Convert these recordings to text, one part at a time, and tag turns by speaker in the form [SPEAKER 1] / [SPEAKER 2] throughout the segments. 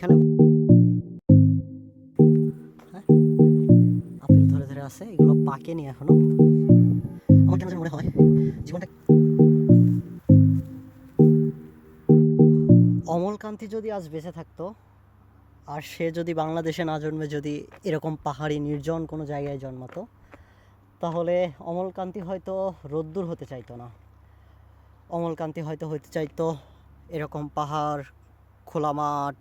[SPEAKER 1] এখানে হ্যাঁ আপেল ধরে ধরে আছে, এগুলো পাকেনি এখনো। আমার কেন যেন মনে হয় জীবনটা, অমলকান্তি যদি আজ বেঁচে থাকতো আর সে যদি বাংলাদেশে না জন্মে যদি এরকম পাহাড়ি নির্জন কোনো জায়গায় জন্মাতো, তাহলে অমলকান্তি হয়তো রোদ্দুর হতে চাইতো না। অমলকান্তি হয়তো হতে চাইতো এরকম পাহাড়, খোলা মাঠ,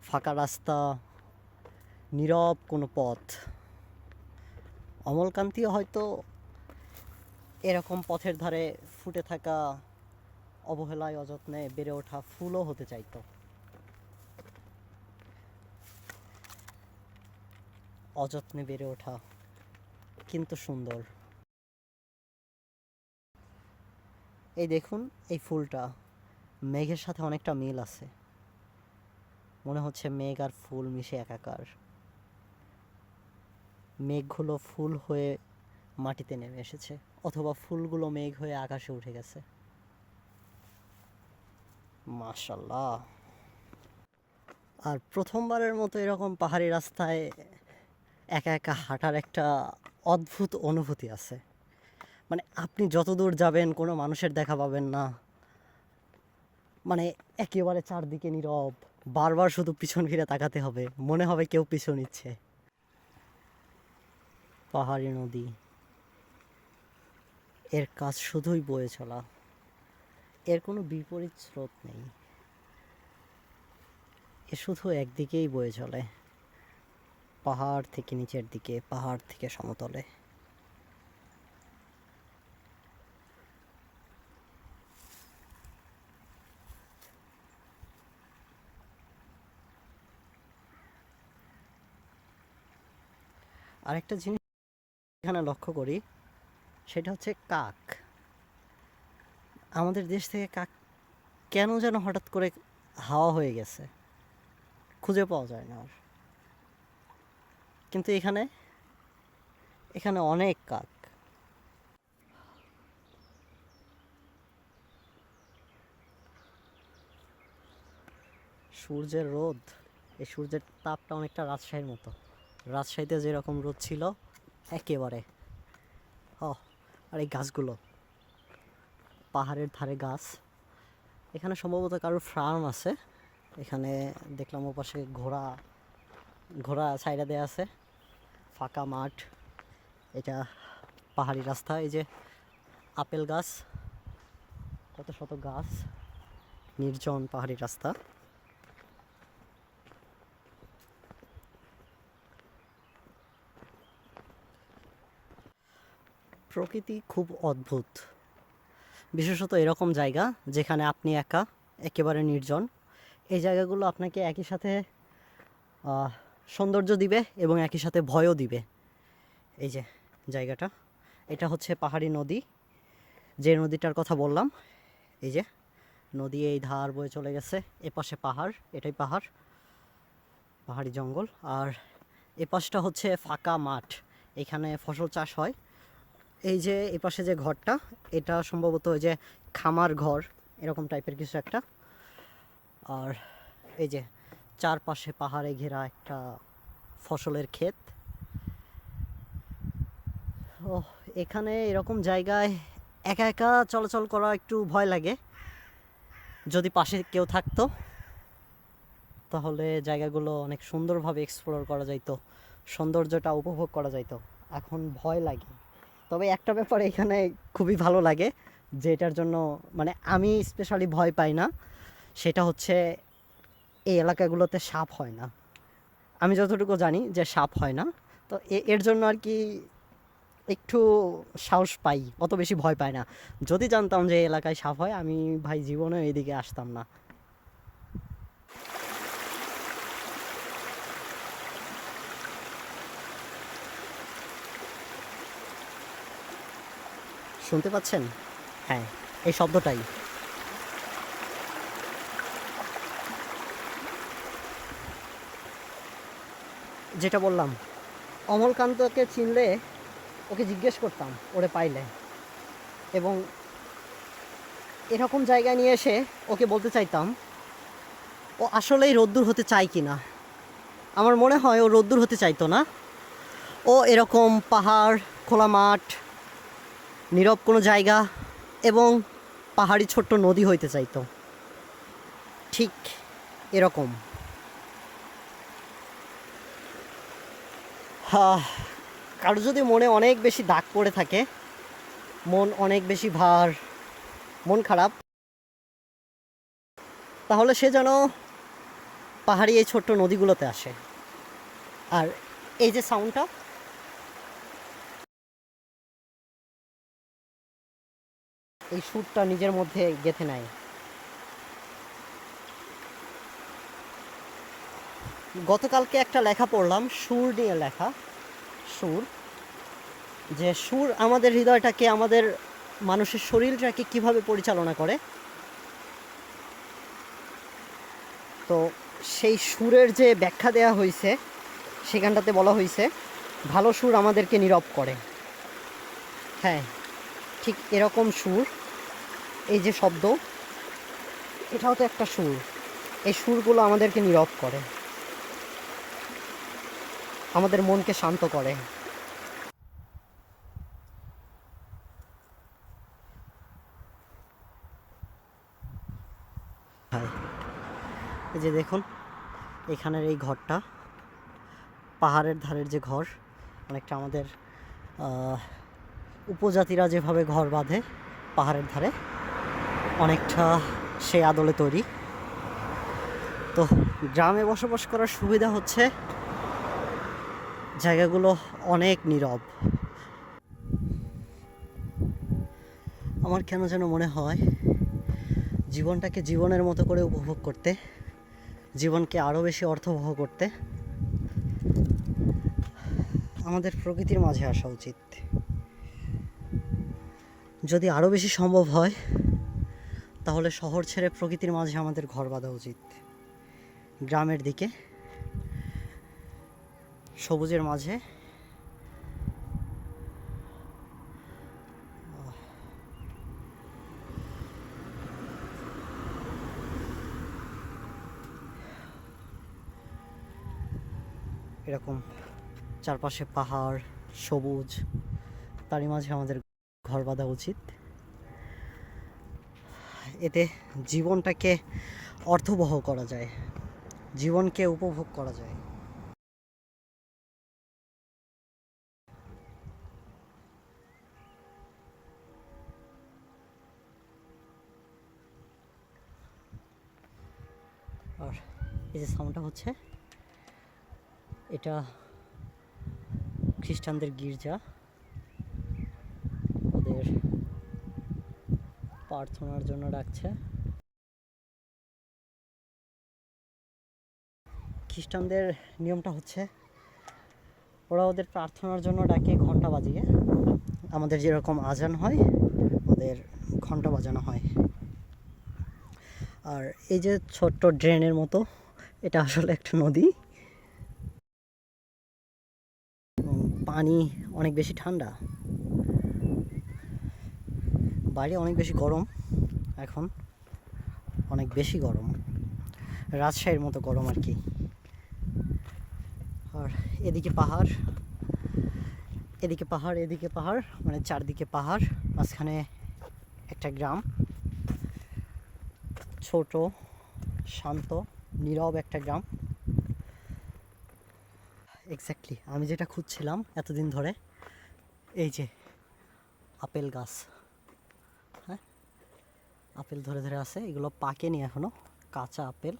[SPEAKER 1] ফাঁকা রাস্তা, নীরব কোনো পথ। অমলকান্তিও হয়তো এরকম পথের ধারে ফুটে থাকা অবহেলায় অযত্নে বেড়ে ওঠা ফুলও হতে চাইতো। অযত্নে বেড়ে ওঠা কিন্তু সুন্দর। এই দেখুন, এই ফুলটা মেঘের সাথে অনেকটা মিল আছে, মনে হচ্ছে মেঘ আর ফুল মিশে একাকার। মেঘগুলো ফুল হয়ে মাটিতে নেমে এসেছে, অথবা ফুলগুলো মেঘ হয়ে আকাশে উঠে গেছে। মাশাল্লাহ। আর প্রথমবারের মতো এরকম পাহাড়ি রাস্তায় একা একা হাঁটার একটা অদ্ভুত অনুভূতি আছে। মানে আপনি যত দূর যাবেন কোনো মানুষের দেখা পাবেন না, মানে একেবারে চারদিকে নীরব, বারবার শুধু পিছন ফিরে তাকাতে হবে, মনে হবে কেউ পিছু নিচ্ছে। পাহাড়ি নদী, এর কাজ শুধুই বয়ে চলা, এর কোনো বিপরীত স্রোত নেই, এ শুধু একদিকেই বয়ে চলে, পাহাড় থেকে নিচের দিকে, পাহাড় থেকে সমতলে। আরেকটা জিনিস এখানে লক্ষ্য করি, সেটা হচ্ছে কাক। আমাদের দেশ থেকে কাক কেন যেন হঠাৎ করে হাওয়া হয়ে গেছে, খুঁজে পাওয়া যায় না আর। কিন্তু এখানে এখানে অনেক কাক। সূর্যের রোদ, এই সূর্যের তাপটা অনেকটা রাজশাহীর মতো। রাজশাহীতে যেরকম রোদ ছিল একেবারে। ও, আর এই গাছগুলো, পাহাড়ের ধারে গাছ, এখানে সম্ভবত কারোর ফার্ম আছে। এখানে দেখলাম ওপাশে ঘোড়া ঘোড়া ছাইড়া দেয়া আছে, ফাঁকা মাঠ, এটা পাহাড়ি রাস্তা। এই যে আপেল গাছ, কত শত গাছ, নির্জন পাহাড়ি রাস্তা। প্রকৃতি খুব অদ্ভুত, বিশেষত এরকম জায়গা যেখানে আপনি একা, একেবারে নির্জন। এই জায়গাগুলো আপনাকে একই সাথে সৌন্দর্য দিবে এবং একই সাথে ভয়ও দিবে। এই যে জায়গাটা, এটা হচ্ছে পাহাড়ি নদী, যে নদীটার কথা বললাম। এই যে নদী এই ধার বয়ে চলে গেছে, এপাশে পাহাড়, এটাই পাহাড়, পাহাড়ি জঙ্গল। আর এপাশটা হচ্ছে ফাঁকা মাঠ, এখানে ফসল চাষ হয়। এই যে এপাশে যে ঘরটা, এটা সম্ভবত ওই যে খামার ঘর, এরকম টাইপের কিছু একটা। আর এই যে চারপাশে পাহাড়ে ঘেরা একটা ফসলের ক্ষেত। ও, এখানে এরকম জায়গায় একা একা চলাচল করা একটু ভয় লাগে। যদি পাশে কেউ থাকতো তাহলে জায়গাগুলো অনেক সুন্দরভাবে এক্সপ্লোর করা যাইতো, সৌন্দর্যটা উপভোগ করা যাইতো। এখন ভয় লাগে। তবে একটা ব্যাপার এখানে খুবই ভালো লাগে, যে এটার জন্য মানে আমি স্পেশালি ভয় পাই না, সেটা হচ্ছে এই এলাকাগুলোতে সাপ হয় না। আমি যতটুকু জানি যে সাপ হয় না, তো এর জন্য আর কি একটু সাহস পাই, অত বেশি ভয় পাই না। যদি জানতাম যে এই এলাকায় সাপ হয়, আমি ভাই জীবনে এইদিকে আসতাম না। শুনতে পাচ্ছেন? হ্যাঁ, এই শব্দটাই। যেটা বললাম, অমলকান্তকে চিনলে ওকে জিজ্ঞেস করতাম ওরে পাইলে, এবং এরকম জায়গায় নিয়ে এসে ওকে বলতে চাইতাম ও আসলেই রোদ্দুর হতে চায় কি না। আমার মনে হয় ও রোদ্দুর হতে চাইতো না, ও এরকম পাহাড়, খোলা মাঠ, নীরব কোনো জায়গা এবং পাহাড়ি ছোট্ট নদী হইতে চাইতো, ঠিক এরকম। কারো যদি মনে অনেক বেশি দাগ পড়ে থাকে, মন অনেক বেশি ভার, মন খারাপ, তাহলে সে যেন পাহাড়ি এই ছোট্ট নদীগুলোতে আসে। আর এই যে সাউন্ডটা, এই সুরটা নিজের মধ্যে গেঁথে নেয়। গতকালকে একটা লেখা পড়লাম, সুর নিয়ে লেখা, সুর, যে সুর আমাদের হৃদয়টাকে, আমাদের মানুষের শরীরটাকে কিভাবে পরিচালনা করে। তো সেই সুরের যে ব্যাখ্যা দেওয়া হয়েছে সেখানটাতে বলা হয়েছে ভালো সুর আমাদেরকে নীরব করে। হ্যাঁ, ঠিক এরকম সুর, এই যে শব্দ, এটাও তো একটা সুর। এই সুরগুলো আমাদেরকে নীরব করে, আমাদের মনকে শান্ত করে। এই যে দেখুন এখানের এই ঘরটা, পাহাড়ের ধারের যে ঘর, অনেকটা আমাদের উপজাতিরা যেভাবে ঘর বাঁধে পাহাড়ের ধারে, অনেকটা সেই আদলে তৈরি। তো গ্রামে বসবাস করার সুবিধা হচ্ছে জায়গাগুলো অনেক নীরব। আমার কেন যেন মনে হয় জীবনটাকে জীবনের মতো করে উপভোগ করতে, জীবনকে আরও বেশি অর্থবহ করতে আমাদের প্রকৃতির মাঝে আসা উচিত। যদি আরও বেশি সম্ভব হয় তাহলে শহর ছেড়ে প্রকৃতির মাঝে আমাদের ঘর বাঁধা উচিত, গ্রামের দিকে, সবুজের মাঝে। এরকম চারপাশে পাহাড়, সবুজ, তারই মাঝে আমাদের ঘর বাঁধা উচিত। এতে জীবনটাকে অর্থবহ করা যায়, জীবনকে উপভোগ করা যায়। আর এই যে সাউন্ডটা হচ্ছে, এটা খ্রিস্টানদের গির্জা, ওদের প্রার্থনার জন্য ডাকছে। খ্রিস্টানদের নিয়মটা হচ্ছে ওরা ওদের প্রার্থনার জন্য ডাকে ঘন্টা বাজিয়ে, আমাদের যেরকম আজান হয় ওদের ঘন্টা বাজানো হয়। আর এই যে ছোট্ট ড্রেনের মতো, এটা আসলে একটা নদী, পানি অনেক বেশি ঠান্ডা, বাইরে অনেক বেশি গরম, এখন অনেক বেশি গরম, রাজশাহীর মতো গরম আর কি। আর এদিকে পাহাড়, এদিকে পাহাড়, এদিকে পাহাড়, মানে চারদিকে পাহাড়, মাঝখানে একটা গ্রাম, ছোট, শান্ত, নীরব একটা গ্রাম। এক্স্যাক্টলি আমি যেটা খুঁজছিলাম এতদিন ধরে, এই যে আপেল গাছ, হ্যাঁ, আপেল ধরে ধরে আছে, এগুলো পাকেনি এখনো, কাঁচা আপেল।